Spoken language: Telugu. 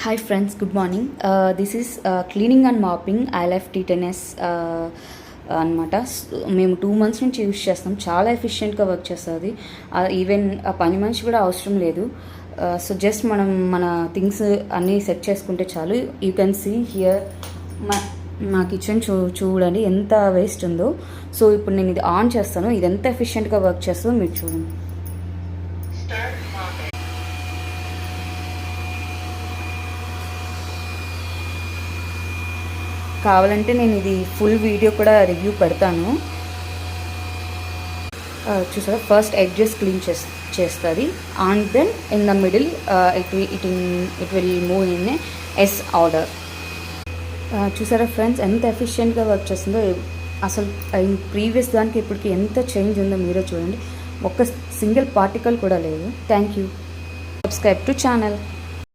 Hi friends, good morning. This is cleaning and mopping ILF T10S అనమాట. మేము 2 months నుంచి యూస్ చేస్తాం. చాలా ఎఫిషియెంట్గా వర్క్ చేస్తుంది. ఈవెన్ పని మనిషి కూడా అవసరం లేదు. సో జస్ట్ మనం మన థింగ్స్ అన్నీ సెట్ చేసుకుంటే చాలు. యూ కెన్ సీ హియర్ మా కిచెన్ చూడండి ఎంత వేస్ట్ ఉందో. సో ఇప్పుడు నేను ఇది ఆన్ చేస్తాను. ఇది ఎంత ఎఫిషియెంట్గా వర్క్ చేస్తుందో మీరు చూడండి. కావాలంటే నేను ఇది ఫుల్ వీడియో కూడా రివ్యూ పెడతాను. చూసారా, ఫస్ట్ ఎడ్జెస్ క్లీన్ చేస్తుంది and then in the middle it will move in S order. చూసారా ఫ్రెండ్స్, ఎంత ఎఫిషియెంట్గా వర్క్ చేస్తుందో. అసలు ప్రీవియస్ దానికి ఇప్పటికి ఎంత చేంజ్ ఉందో మీరే చూడండి. ఒక్క సింగిల్ పార్టికల్ కూడా లేదు. Thank you. Subscribe to channel.